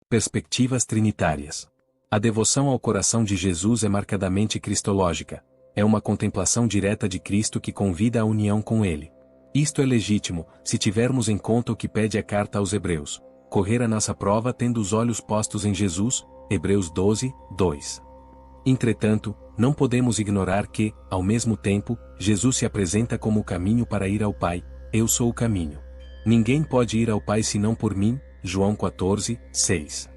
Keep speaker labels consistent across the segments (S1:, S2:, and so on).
S1: Perspectivas trinitárias. A devoção ao coração de Jesus é marcadamente cristológica. É uma contemplação direta de Cristo que convida à união com Ele. Isto é legítimo, se tivermos em conta o que pede a carta aos Hebreus. Correr a nossa prova tendo os olhos postos em Jesus, Hebreus 12, 2. Entretanto, não podemos ignorar que, ao mesmo tempo, Jesus se apresenta como o caminho para ir ao Pai. Eu sou o caminho. Ninguém pode ir ao Pai senão por mim, João 14, 6.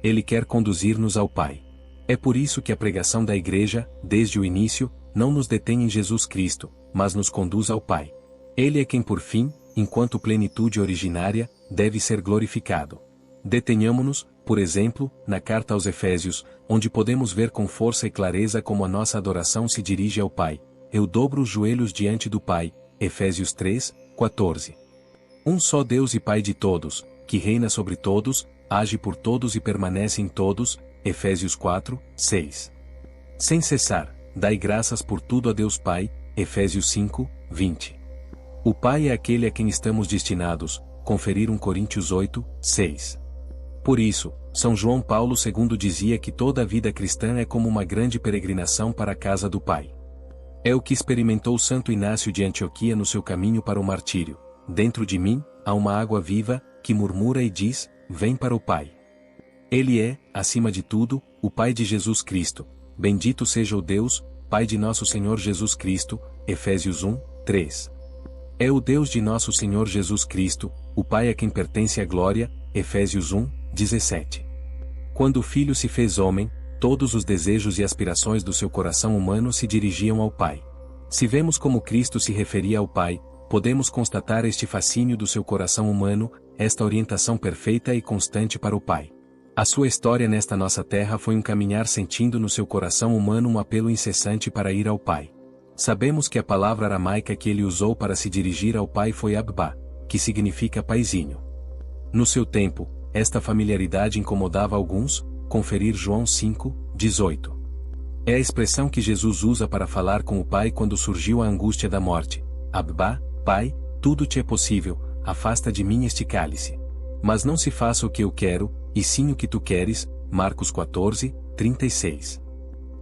S1: Ele quer conduzir-nos ao Pai. É por isso que a pregação da Igreja, desde o início, não nos detém em Jesus Cristo, mas nos conduz ao Pai. Ele é quem por fim, enquanto plenitude originária, deve ser glorificado. Detenhamo-nos, por exemplo, na carta aos Efésios, onde podemos ver com força e clareza como a nossa adoração se dirige ao Pai. Eu dobro os joelhos diante do Pai, Efésios 3, 14. Um só Deus e Pai de todos, que reina sobre todos, age por todos e permanece em todos, Efésios 4, 6. Sem cessar, dai graças por tudo a Deus Pai, Efésios 5, 20. O Pai é aquele a quem estamos destinados, conferir 1 Coríntios 8, 6. Por isso, São João Paulo II dizia que toda a vida cristã é como uma grande peregrinação para a casa do Pai. É o que experimentou Santo Inácio de Antioquia no seu caminho para o martírio. Dentro de mim, há uma água viva, que murmura e diz, vem para o Pai. Ele é, acima de tudo, o Pai de Jesus Cristo. Bendito seja o Deus, Pai de nosso Senhor Jesus Cristo, Efésios 1, 3. É o Deus de nosso Senhor Jesus Cristo, o Pai a quem pertence a glória, Efésios 1, 17. Quando o Filho se fez homem, todos os desejos e aspirações do seu coração humano se dirigiam ao Pai. Se vemos como Cristo se referia ao Pai, podemos constatar este fascínio do seu coração humano, esta orientação perfeita e constante para o Pai. A sua história nesta nossa terra foi um caminhar sentindo no seu coração humano um apelo incessante para ir ao Pai. Sabemos que a palavra aramaica que ele usou para se dirigir ao Pai foi Abba, que significa paizinho. No seu tempo, esta familiaridade incomodava alguns, conferir João 5, 18. É a expressão que Jesus usa para falar com o Pai quando surgiu a angústia da morte. Abba, Pai, tudo te é possível, afasta de mim este cálice. Mas não se faça o que eu quero, e sim o que tu queres, Marcos 14, 36.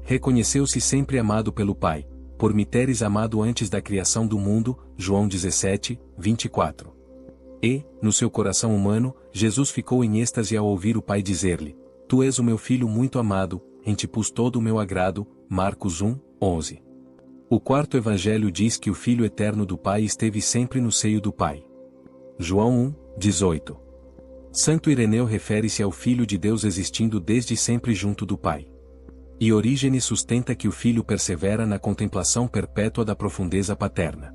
S1: Reconheceu-se sempre amado pelo Pai, por me teres amado antes da criação do mundo, João 17, 24. E, no seu coração humano, Jesus ficou em êxtase ao ouvir o Pai dizer-lhe, Tu és o meu Filho muito amado, em ti pus todo o meu agrado, Marcos 1, 11. O quarto evangelho diz que o Filho eterno do Pai esteve sempre no seio do Pai. João 1, 18. Santo Ireneu refere-se ao Filho de Deus existindo desde sempre junto do Pai. E Orígenes sustenta que o Filho persevera na contemplação perpétua da profundeza paterna.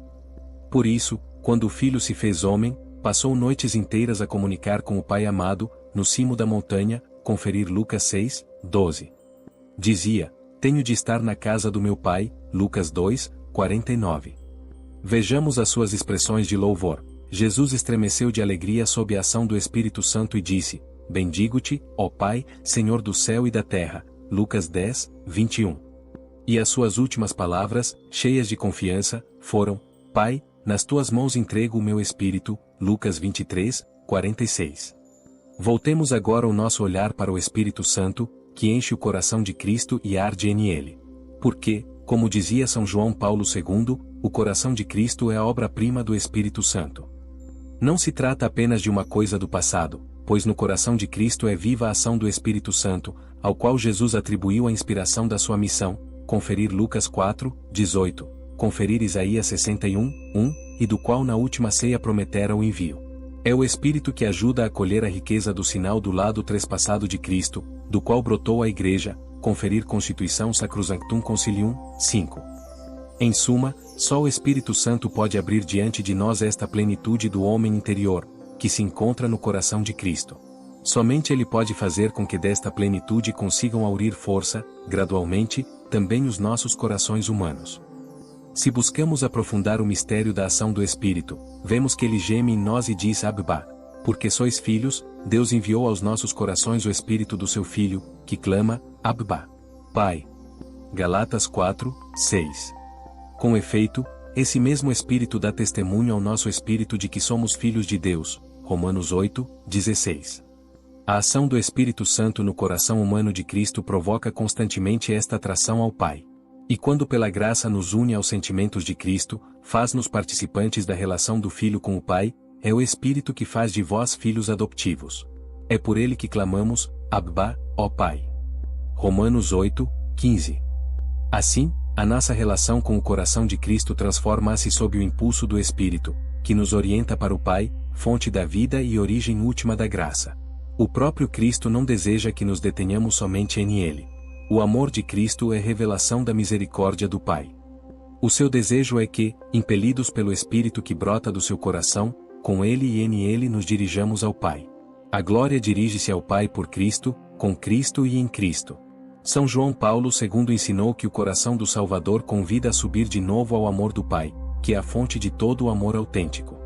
S1: Por isso, quando o Filho se fez homem, passou noites inteiras a comunicar com o Pai amado, no cimo da montanha, conferir Lucas 6, 12. Dizia, tenho de estar na casa do meu Pai, Lucas 2, 49. Vejamos as suas expressões de louvor. Jesus estremeceu de alegria sob a ação do Espírito Santo e disse, Bendigo-te, ó Pai, Senhor do céu e da terra, Lucas 10, 21. E as suas últimas palavras, cheias de confiança, foram, Pai, nas tuas mãos entrego o meu espírito, Lucas 23, 46. Voltemos agora o nosso olhar para o Espírito Santo, que enche o coração de Cristo e arde nele. Porque, como dizia São João Paulo II, o coração de Cristo é a obra-prima do Espírito Santo. Não se trata apenas de uma coisa do passado, pois no coração de Cristo é viva a ação do Espírito Santo, ao qual Jesus atribuiu a inspiração da sua missão, conferir Lucas 4, 18, conferir Isaías 61, 1, e do qual na última ceia prometera o envio. É o Espírito que ajuda a colher a riqueza do sinal do lado trespassado de Cristo, do qual brotou a Igreja, conferir Constituição Sacrosanctum Concilium, 5. Em suma, só o Espírito Santo pode abrir diante de nós esta plenitude do homem interior, que se encontra no coração de Cristo. Somente Ele pode fazer com que desta plenitude consigam aurir força, gradualmente, também os nossos corações humanos. Se buscamos aprofundar o mistério da ação do Espírito, vemos que Ele geme em nós e diz Abba, porque sois filhos, Deus enviou aos nossos corações o Espírito do seu Filho, que clama, Abba, Pai. Galatas 4, 6. Com efeito, esse mesmo Espírito dá testemunho ao nosso espírito de que somos filhos de Deus, Romanos 8, 16. A ação do Espírito Santo no coração humano de Cristo provoca constantemente esta atração ao Pai. E quando pela graça nos une aos sentimentos de Cristo, faz-nos participantes da relação do Filho com o Pai, é o Espírito que faz de vós filhos adotivos. É por ele que clamamos, Abba, ó Pai. Romanos 8, 15. Assim, a nossa relação com o coração de Cristo transforma-se sob o impulso do Espírito, que nos orienta para o Pai, fonte da vida e origem última da graça. O próprio Cristo não deseja que nos detenhamos somente nele. O amor de Cristo é revelação da misericórdia do Pai. O seu desejo é que, impelidos pelo Espírito que brota do seu coração, com ele e em ele nos dirijamos ao Pai. A glória dirige-se ao Pai por Cristo, com Cristo e em Cristo. São João Paulo II ensinou que o coração do Salvador convida a subir de novo ao amor do Pai, que é a fonte de todo o amor autêntico.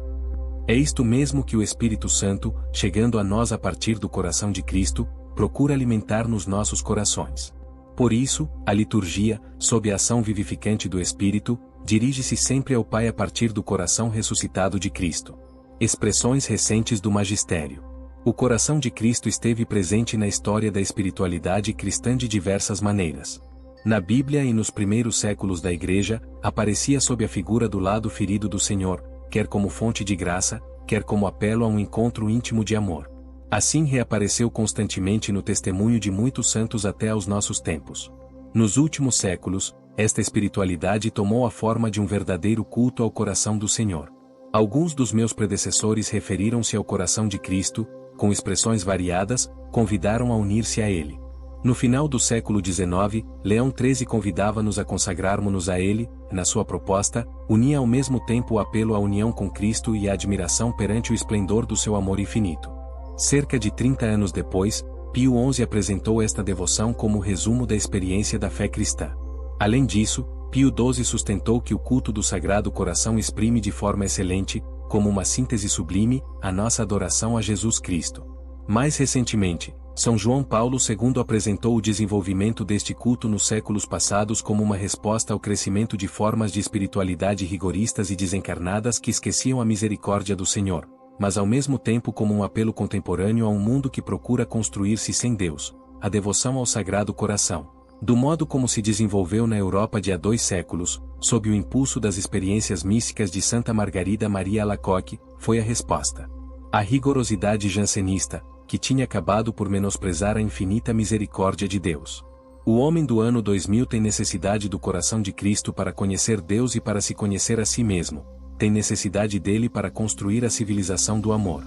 S1: É isto mesmo que o Espírito Santo, chegando a nós a partir do coração de Cristo, procura alimentar nos nossos corações. Por isso, a liturgia, sob a ação vivificante do Espírito, dirige-se sempre ao Pai a partir do coração ressuscitado de Cristo. Expressões recentes do Magistério. O coração de Cristo esteve presente na história da espiritualidade cristã de diversas maneiras. Na Bíblia e nos primeiros séculos da Igreja, aparecia sob a figura do lado ferido do Senhor, quer como fonte de graça, quer como apelo a um encontro íntimo de amor. Assim reapareceu constantemente no testemunho de muitos santos até aos nossos tempos. Nos últimos séculos, esta espiritualidade tomou a forma de um verdadeiro culto ao coração do Senhor. Alguns dos meus predecessores referiram-se ao coração de Cristo, com expressões variadas, convidaram a unir-se a ele. No final do século XIX, Leão XIII convidava-nos a consagrarmos-nos a ele, na sua proposta, unia ao mesmo tempo o apelo à união com Cristo e a admiração perante o esplendor do seu amor infinito. Cerca de 30 anos depois, Pio XI apresentou esta devoção como resumo da experiência da fé cristã. Além disso, Pio XII sustentou que o culto do Sagrado Coração exprime de forma excelente, como uma síntese sublime, a nossa adoração a Jesus Cristo. Mais recentemente, São João Paulo II apresentou o desenvolvimento deste culto nos séculos passados como uma resposta ao crescimento de formas de espiritualidade rigoristas e desencarnadas que esqueciam a misericórdia do Senhor, mas ao mesmo tempo como um apelo contemporâneo a um mundo que procura construir-se sem Deus, a devoção ao Sagrado Coração. Do modo como se desenvolveu na Europa de há 2 séculos, sob o impulso das experiências místicas de Santa Margarida Maria Alacoque, foi a resposta. A rigorosidade jansenista, que tinha acabado por menosprezar a infinita misericórdia de Deus. O homem do ano 2000 tem necessidade do coração de Cristo para conhecer Deus e para se conhecer a si mesmo, tem necessidade dele para construir a civilização do amor.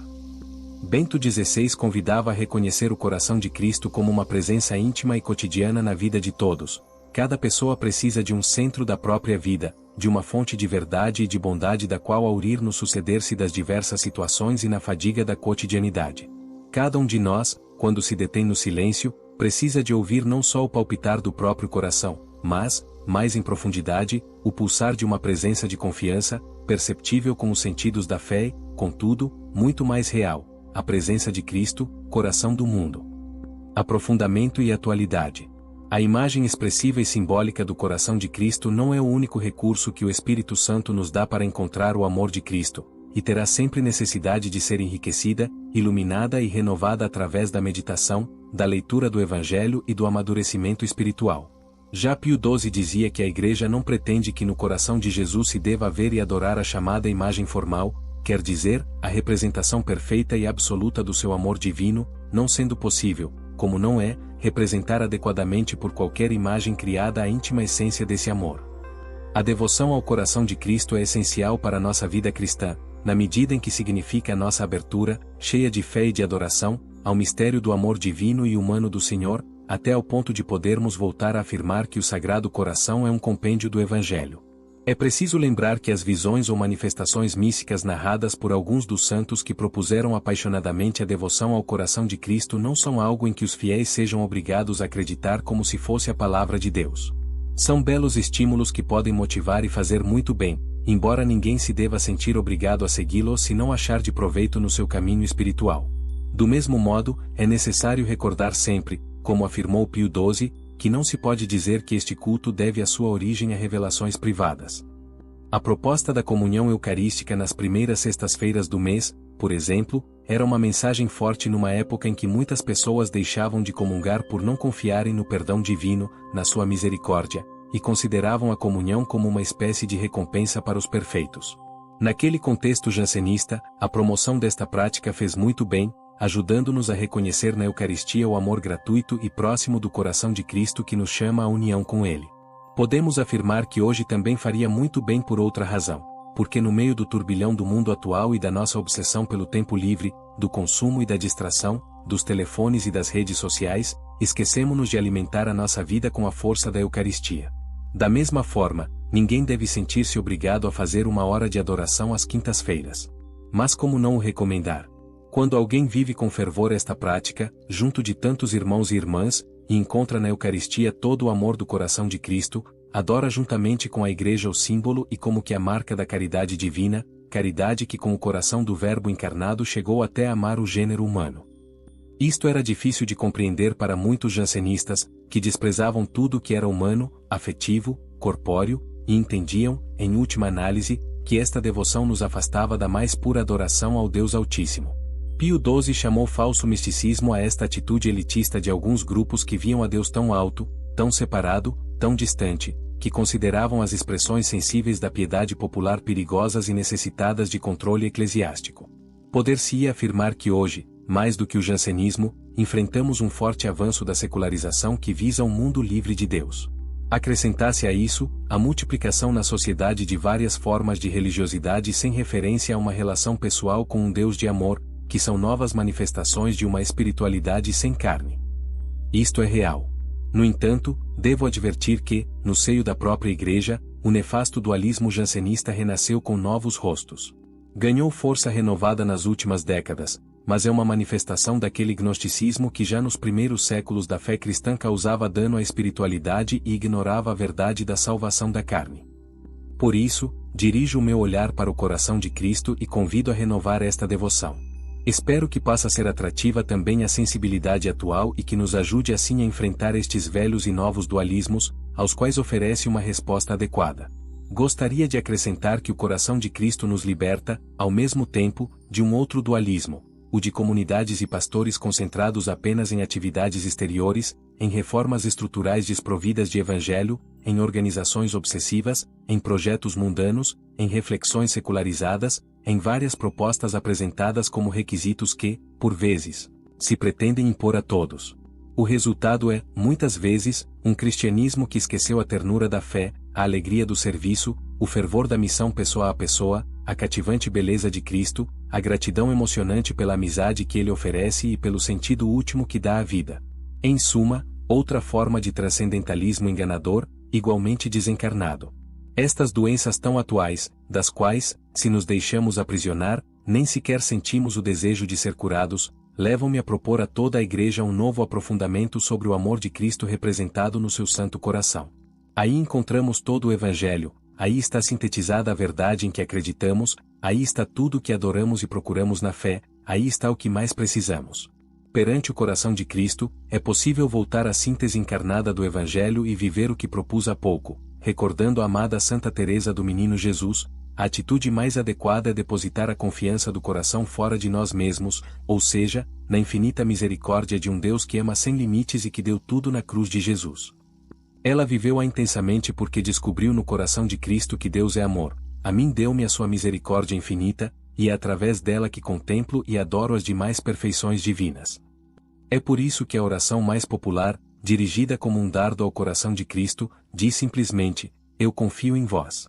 S1: Bento XVI convidava a reconhecer o coração de Cristo como uma presença íntima e cotidiana na vida de todos. Cada pessoa precisa de um centro da própria vida, de uma fonte de verdade e de bondade da qual aurir no suceder-se das diversas situações e na fadiga da cotidianidade. Cada um de nós, quando se detém no silêncio, precisa de ouvir não só o palpitar do próprio coração, mas, mais em profundidade, o pulsar de uma presença de confiança, perceptível com os sentidos da fé, contudo, muito mais real, a presença de Cristo, coração do mundo. Aprofundamento e atualidade. A imagem expressiva e simbólica do coração de Cristo não é o único recurso que o Espírito Santo nos dá para encontrar o amor de Cristo, e terá sempre necessidade de ser enriquecida, iluminada e renovada através da meditação, da leitura do Evangelho e do amadurecimento espiritual. Já Pio XII dizia que a Igreja não pretende que no coração de Jesus se deva ver e adorar a chamada imagem formal, quer dizer, a representação perfeita e absoluta do seu amor divino, não sendo possível, como não é, representar adequadamente por qualquer imagem criada a íntima essência desse amor. A devoção ao coração de Cristo é essencial para a nossa vida cristã, na medida em que significa a nossa abertura, cheia de fé e de adoração, ao mistério do amor divino e humano do Senhor, até ao ponto de podermos voltar a afirmar que o Sagrado Coração é um compêndio do Evangelho. É preciso lembrar que as visões ou manifestações místicas narradas por alguns dos santos que propuseram apaixonadamente a devoção ao coração de Cristo não são algo em que os fiéis sejam obrigados a acreditar como se fosse a palavra de Deus. São belos estímulos que podem motivar e fazer muito bem, embora ninguém se deva sentir obrigado a segui-lo se não achar de proveito no seu caminho espiritual. Do mesmo modo, é necessário recordar sempre, como afirmou Pio XII, que não se pode dizer que este culto deve a sua origem a revelações privadas. A proposta da comunhão eucarística nas primeiras sextas-feiras do mês, por exemplo, era uma mensagem forte numa época em que muitas pessoas deixavam de comungar por não confiarem no perdão divino, na sua misericórdia, e consideravam a comunhão como uma espécie de recompensa para os perfeitos. Naquele contexto jansenista, a promoção desta prática fez muito bem, ajudando-nos a reconhecer na Eucaristia o amor gratuito e próximo do coração de Cristo que nos chama à união com Ele. Podemos afirmar que hoje também faria muito bem por outra razão, porque no meio do turbilhão do mundo atual e da nossa obsessão pelo tempo livre, do consumo e da distração, dos telefones e das redes sociais, esquecemos-nos de alimentar a nossa vida com a força da Eucaristia. Da mesma forma, ninguém deve sentir-se obrigado a fazer uma hora de adoração às quintas-feiras. Mas como não o recomendar? Quando alguém vive com fervor esta prática, junto de tantos irmãos e irmãs, e encontra na Eucaristia todo o amor do coração de Cristo, adora juntamente com a Igreja o símbolo e como que a marca da caridade divina, caridade que com o coração do Verbo encarnado chegou até amar o gênero humano. Isto era difícil de compreender para muitos jansenistas, que desprezavam tudo que era humano, afetivo, corpóreo, e entendiam, em última análise, que esta devoção nos afastava da mais pura adoração ao Deus Altíssimo. Pio XII chamou falso misticismo a esta atitude elitista de alguns grupos que viam a Deus tão alto, tão separado, tão distante, que consideravam as expressões sensíveis da piedade popular perigosas e necessitadas de controle eclesiástico. Poder-se-ia afirmar que hoje, mais do que o jansenismo, enfrentamos um forte avanço da secularização que visa um mundo livre de Deus. Acrescentasse a isso, a multiplicação na sociedade de várias formas de religiosidade sem referência a uma relação pessoal com um Deus de amor, que são novas manifestações de uma espiritualidade sem carne. Isto é real. No entanto, devo advertir que, no seio da própria Igreja, o nefasto dualismo jansenista renasceu com novos rostos. Ganhou força renovada nas últimas décadas, mas é uma manifestação daquele gnosticismo que já nos primeiros séculos da fé cristã causava dano à espiritualidade e ignorava a verdade da salvação da carne. Por isso, dirijo o meu olhar para o coração de Cristo e convido a renovar esta devoção. Espero que possa ser atrativa também à sensibilidade atual e que nos ajude assim a enfrentar estes velhos e novos dualismos, aos quais oferece uma resposta adequada. Gostaria de acrescentar que o coração de Cristo nos liberta, ao mesmo tempo, de um outro dualismo, o de comunidades e pastores concentrados apenas em atividades exteriores, em reformas estruturais desprovidas de evangelho, em organizações obsessivas, em projetos mundanos, em reflexões secularizadas, em várias propostas apresentadas como requisitos que, por vezes, se pretendem impor a todos. O resultado é, muitas vezes, um cristianismo que esqueceu a ternura da fé, a alegria do serviço, o fervor da missão pessoa a pessoa, a cativante beleza de Cristo, a gratidão emocionante pela amizade que Ele oferece e pelo sentido último que dá à vida. Em suma, outra forma de transcendentalismo enganador, igualmente desencarnado. Estas doenças tão atuais, das quais, se nos deixamos aprisionar, nem sequer sentimos o desejo de ser curados, levam-me a propor a toda a Igreja um novo aprofundamento sobre o amor de Cristo representado no seu Santo Coração. Aí encontramos todo o Evangelho, aí está sintetizada a verdade em que acreditamos, aí está tudo o que adoramos e procuramos na fé, aí está o que mais precisamos. Perante o coração de Cristo, é possível voltar à síntese encarnada do Evangelho e viver o que propus há pouco, recordando a amada Santa Teresa do Menino Jesus. A atitude mais adequada é depositar a confiança do coração fora de nós mesmos, ou seja, na infinita misericórdia de um Deus que ama sem limites e que deu tudo na cruz de Jesus. Ela viveu-a intensamente porque descobriu no coração de Cristo que Deus é amor. A mim deu-me a sua misericórdia infinita, e é através dela que contemplo e adoro as demais perfeições divinas. É por isso que a oração mais popular, dirigida como um dardo ao coração de Cristo, diz simplesmente: eu confio em vós.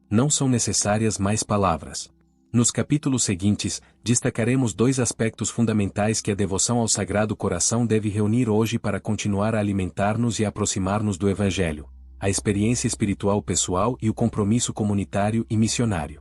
S1: Não são necessárias mais palavras. Nos capítulos seguintes, destacaremos dois aspectos fundamentais que a devoção ao Sagrado Coração deve reunir hoje para continuar a alimentar-nos e aproximar-nos do Evangelho: a experiência espiritual pessoal e o compromisso comunitário e missionário.